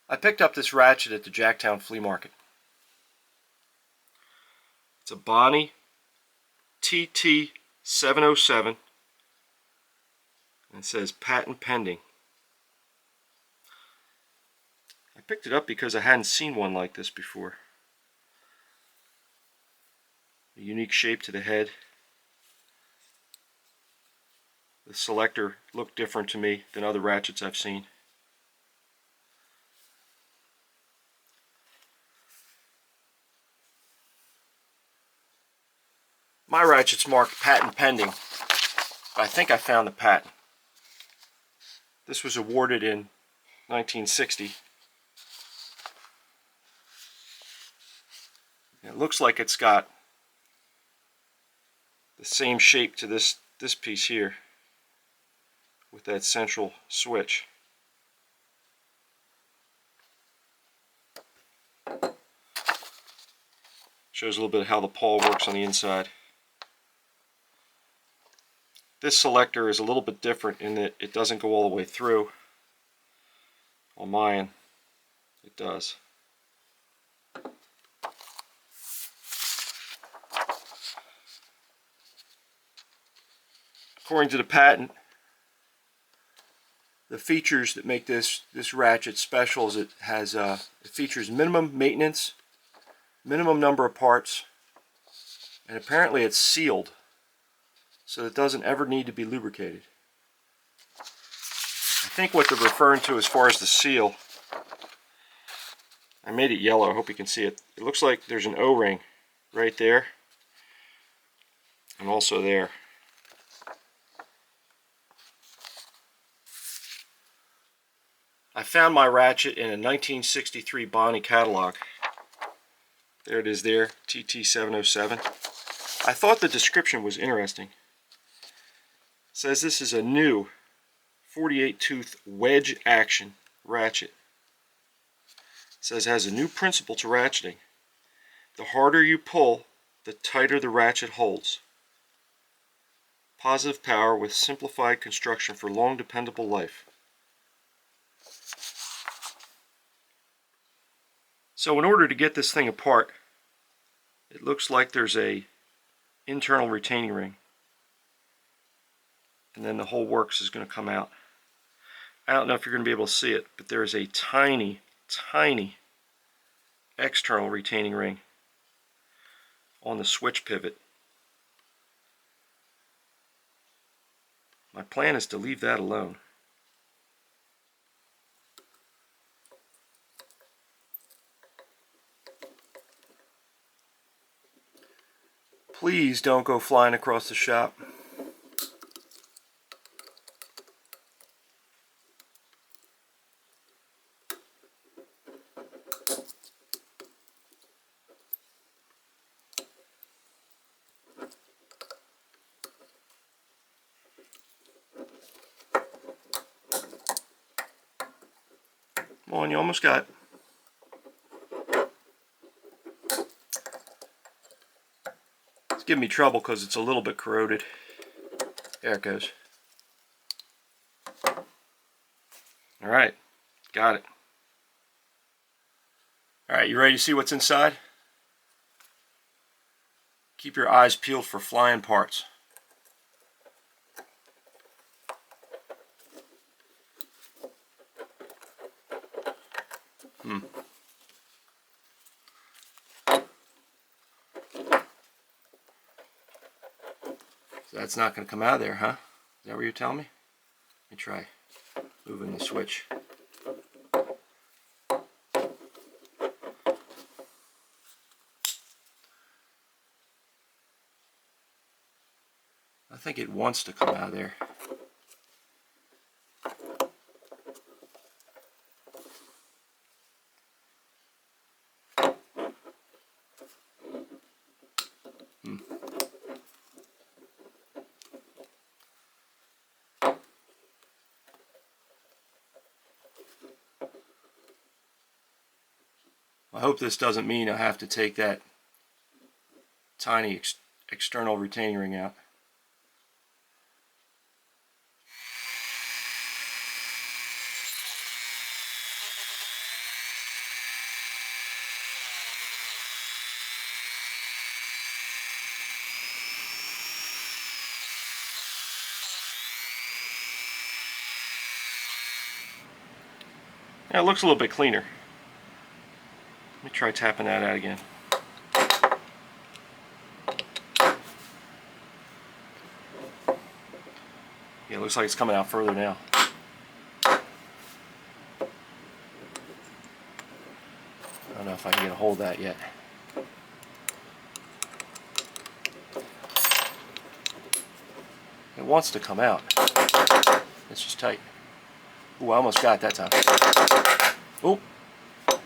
I picked up this ratchet at the Jacktown flea market. It's a Bonney TT707, and it says patent pending. I picked it up because I hadn't seen one like this before. A unique shape to the head. The selector looked different to me than other ratchets I've seen. My ratchet's marked patent pending. I think I found the patent. This was awarded in 1960. It looks like it's got the same shape to this piece here, with that central switch. Shows a little bit of how the pawl works on the inside. This selector is a little bit different in that it doesn't go all the way through. On mine, it does. According to the patent, the features that make this ratchet special is it features minimum maintenance, minimum number of parts, and apparently it's sealed, so it doesn't ever need to be lubricated. I think what they're referring to as far as the seal, I made it yellow, I hope you can see it. It looks like there's an O-ring right there, and also there. I found my ratchet in a 1963 Bonney catalog. There it is there, TT707. I thought the description was interesting. It says this is a new 48 tooth wedge action ratchet. It says it has a new principle to ratcheting. The harder you pull, the tighter the ratchet holds. Positive power with simplified construction for long dependable life. So in order to get this thing apart, it looks like there's a internal retaining ring, and then the whole works is going to come out. I don't know if you're going to be able to see it, but there is a tiny, tiny external retaining ring on the switch pivot. My plan is to leave that alone. Please don't go flying across the shop. Come on, you almost got it. It's giving me trouble because it's a little bit corroded. There it goes. Alright, got it. Alright, you ready to see what's inside? Keep your eyes peeled for flying parts. So that's not going to come out of there, huh? Is that what you're telling me? Let me try moving the switch. I think it wants to come out of there. I hope this doesn't mean I have to take that tiny external retaining ring out. Now it looks a little bit cleaner. Let me try tapping that out again. Yeah, it looks like it's coming out further now. I don't know if I can get a hold of that yet. It wants to come out. It's just tight. Ooh, I almost got it that time. Oh,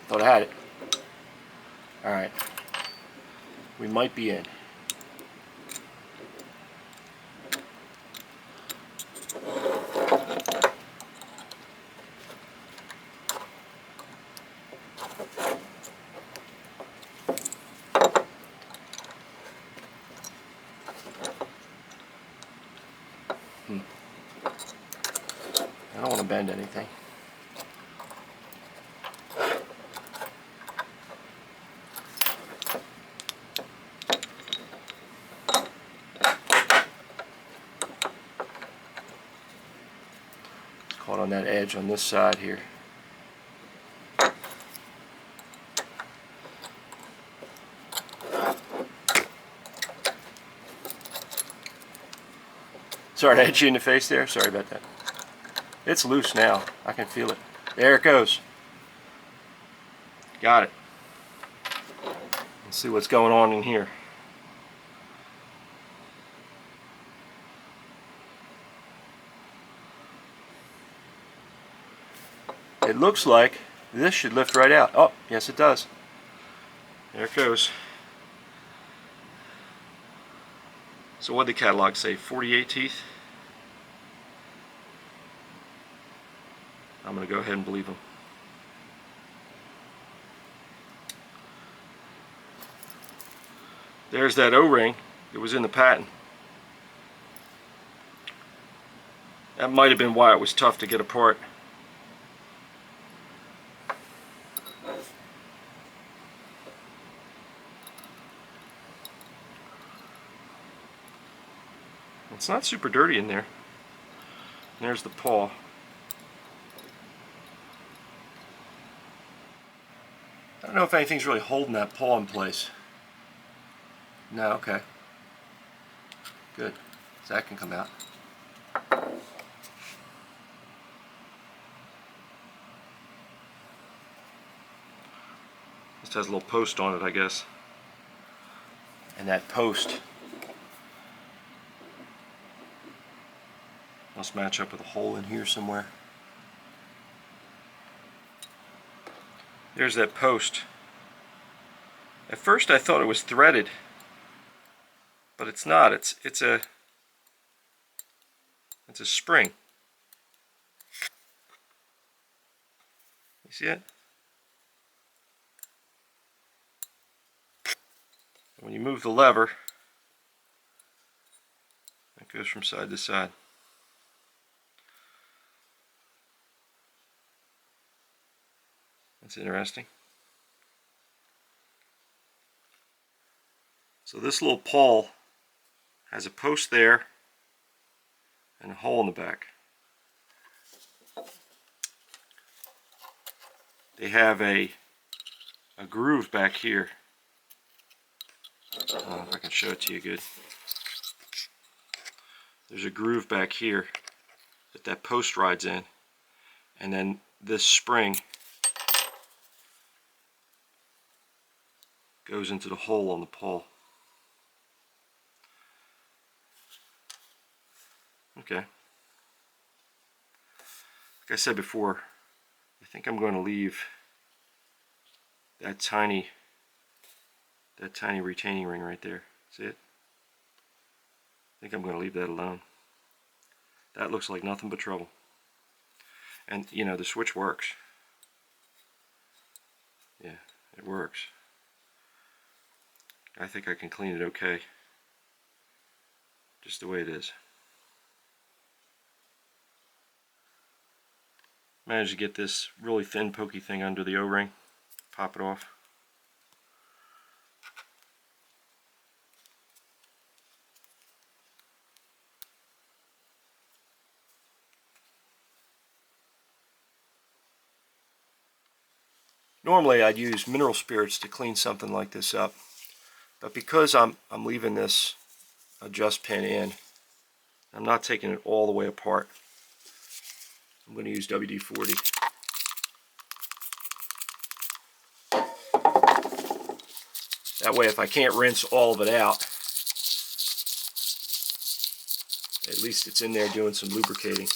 thought I had it. Alright. We might be in. I don't want to bend anything. It's caught on that edge on this side here. Sorry to hit you in the face there. Sorry about that. It's loose now. I can feel it. There it goes. Got it. Let's see what's going on in here. It looks like this should lift right out. Oh, yes it does. There it goes. So what did the catalog say? 48 teeth? I'm going to go ahead and believe them. There's that O-ring. It was in the patent. That might have been why it was tough to get apart. It's not super dirty in there. There's the paw. I don't know if anything's really holding that paw in place. No, okay. Good. So that can come out. This has a little post on it, I guess. And that post must match up with a hole in here somewhere. There's that post. At first I thought it was threaded, but it's not. It's a spring. You see it? When you move the lever, it goes from side to side. That's interesting. So this little pawl has a post there and a hole in the back. They have a groove back here. I don't know if I can show it to you good. There's a groove back here that post rides in, and then this spring goes into the hole on the pawl. Okay. Like I said before, I think I'm going to leave that tiny retaining ring right there. See it? I think I'm going to leave that alone. That looks like nothing but trouble. And you know, the switch works. Yeah, it works. I think I can clean it okay. Just the way it is. Managed to get this really thin pokey thing under the O-ring. Pop it off. Normally I'd use mineral spirits to clean something like this up, but because I'm leaving this adjust pin in, I'm not taking it all the way apart. I'm going to use WD-40. That way, if I can't rinse all of it out, at least it's in there doing some lubricating.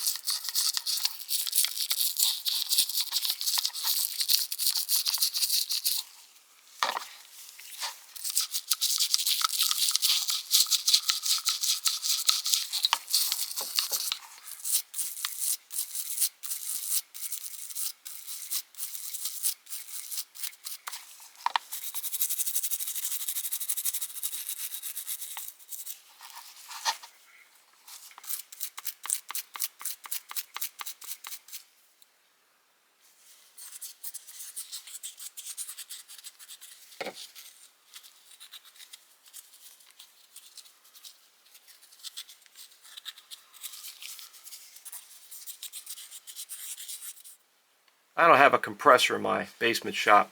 I don't have a compressor in my basement shop,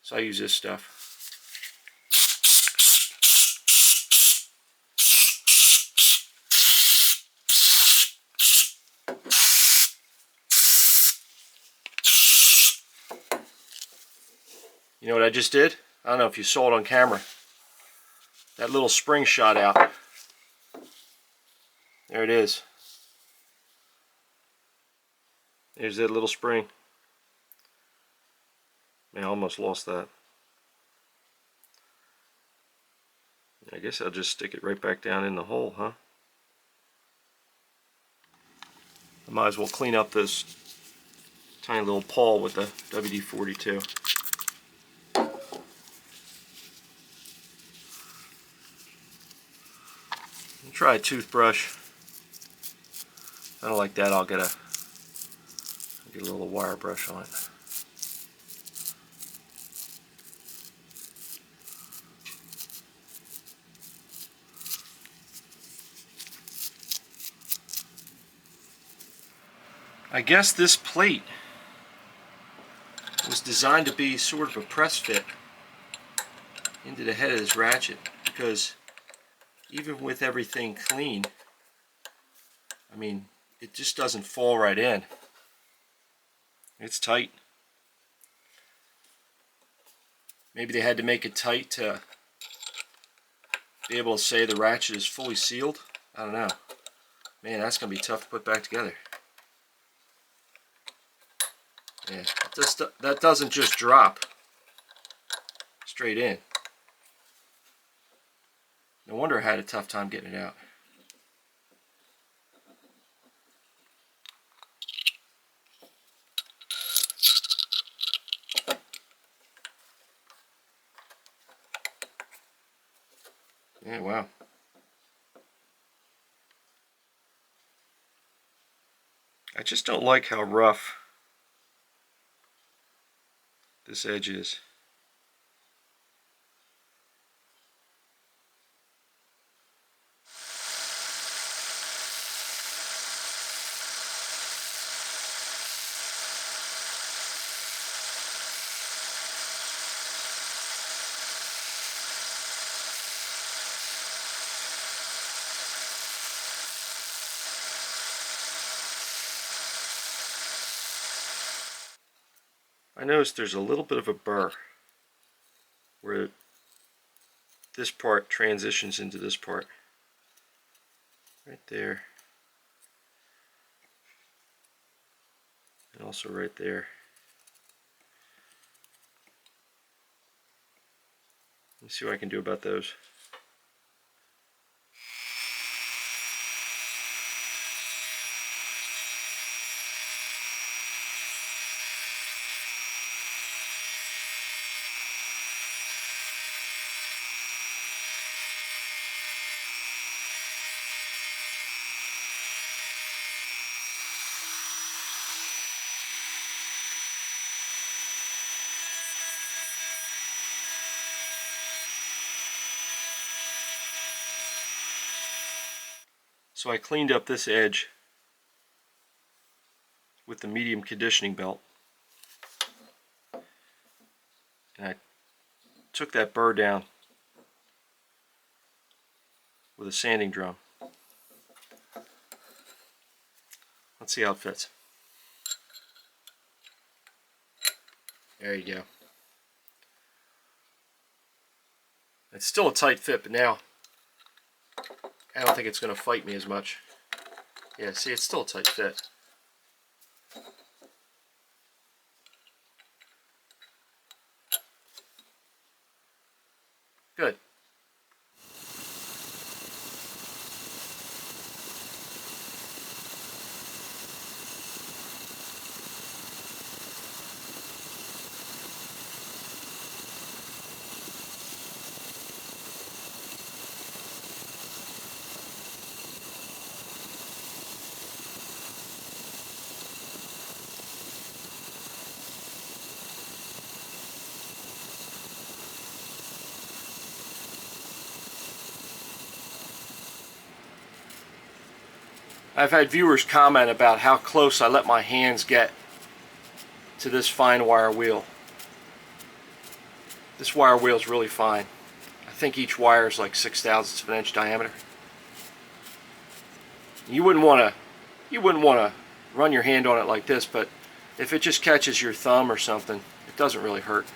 so I use this stuff. You know what I just did? I don't know if you saw it on camera. That little spring shot out. There it is. There's that little spring. Man, I almost lost that. I guess I'll just stick it right back down in the hole, huh? I might as well clean up this tiny little pawl with the WD-40 too. Try a toothbrush. If I don't like that, I'll get a little wire brush on it. I guess this plate was designed to be sort of a press fit into the head of this ratchet, because even with everything clean, I mean, it just doesn't fall right in. It's tight. Maybe they had to make it tight to be able to say the ratchet is fully sealed. I don't know. Man, that's going to be tough to put back together. Yeah, that doesn't just drop straight in. No wonder I had a tough time getting it out. Yeah, wow. I just don't like how rough this edge is. I noticed there's a little bit of a burr where this part transitions into this part. Right there. And also right there. Let's see what I can do about those. So I cleaned up this edge with the medium conditioning belt. and I took that burr down with a sanding drum. Let's see how it fits. There you go. It's still a tight fit, but now I don't think it's going to fight me as much. Yeah, see, it's still a tight fit. Good. I've had viewers comment about how close I let my hands get to this fine wire wheel. This wire wheel is really fine. I think each wire is like 0.06 of an inch diameter. You wouldn't want to run your hand on it like this, but if it just catches your thumb or something, it doesn't really hurt.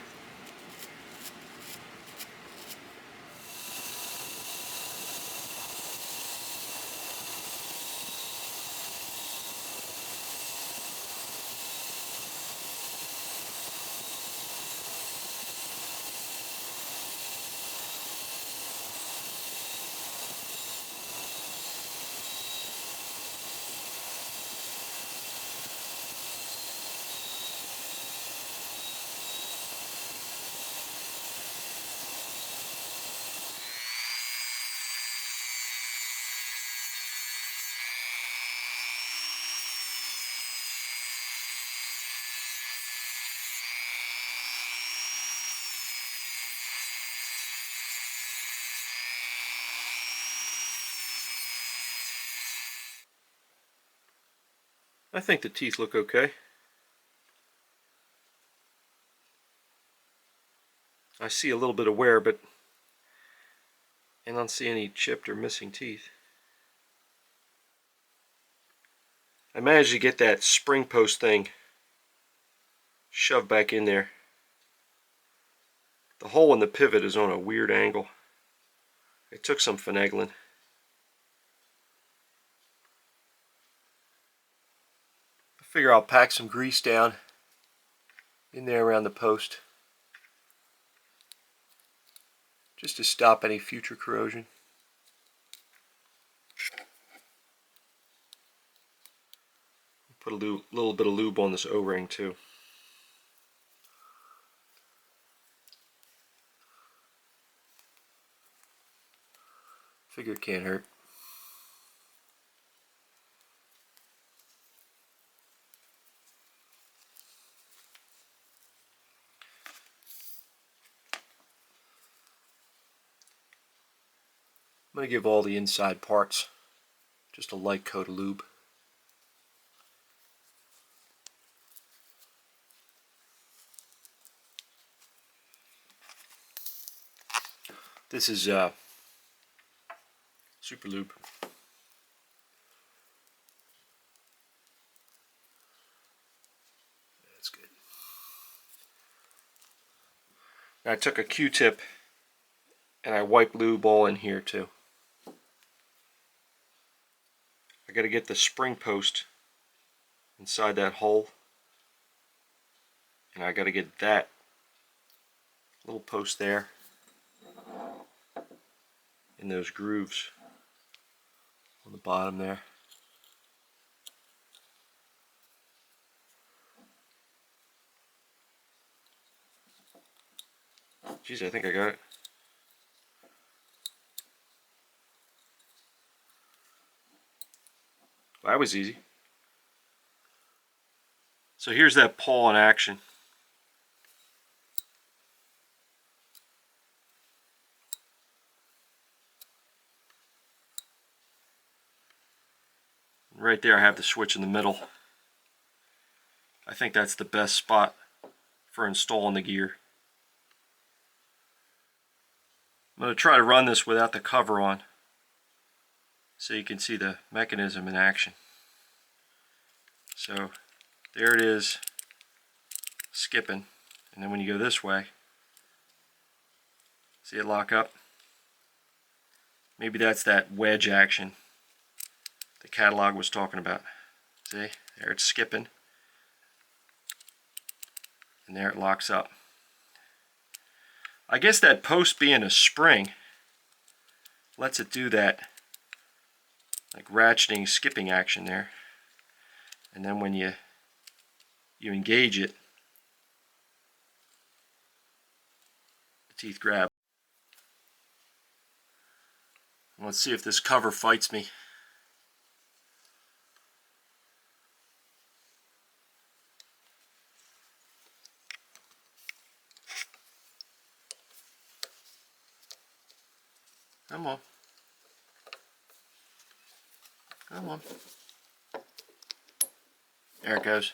I think the teeth look okay. I see a little bit of wear, but I don't see any chipped or missing teeth. I managed to get that spring post thing shoved back in there. The hole in the pivot is on a weird angle. It took some finagling. I figure I'll pack some grease down in there around the post, just to stop any future corrosion. Put a little bit of lube on this O-ring too. Figure it can't hurt. I'm going to give all the inside parts just a light coat of lube. This is super lube. That's good. Now I took a Q-tip and I wiped lube all in here too. I got to get the spring post inside that hole, and I got to get that little post there in those grooves on the bottom there. Geez, I think I got it. Well, that was easy. So here's that pawl in action. Right there I have the switch in the middle. I think that's the best spot for installing the gear. I'm going to try to run this without the cover on so you can see the mechanism in action. So there it is, skipping, and then when you go this way, see it lock up? Maybe that's that wedge action the catalog was talking about. See, there it's skipping, and there it locks up. I guess that post being a spring lets it do that like ratcheting, skipping action there. And then when you engage it, the teeth grab. Let's see if this cover fights me. Come on. Come on. There it goes.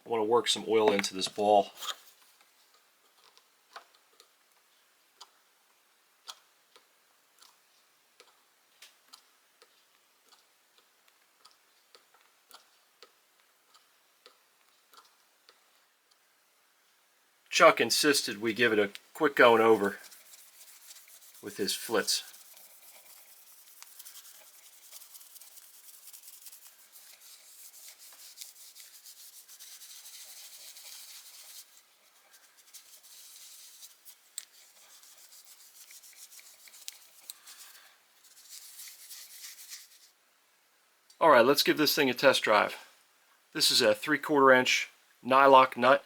I want to work some oil into this ball. Chuck insisted we give it a quick going over with his flits. Alright, let's give this thing a test drive. This is a 3/4 inch nylock nut.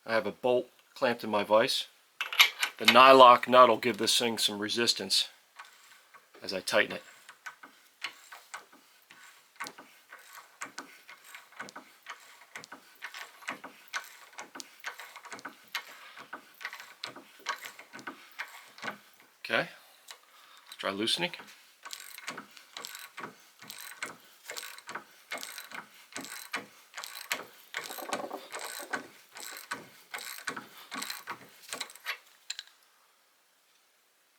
I have a bolt clamped in my vise. The nylock nut will give this thing some resistance as I tighten it. Okay, let's try loosening.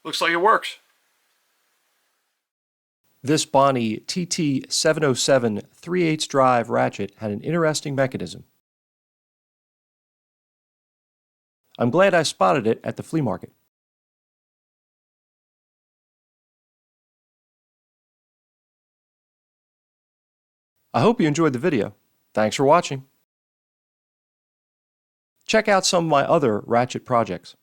Looks like it works. This Bonney TT707 3/8 drive ratchet had an interesting mechanism. I'm glad I spotted it at the flea market. I hope you enjoyed the video. Thanks for watching. Check out some of my other ratchet projects.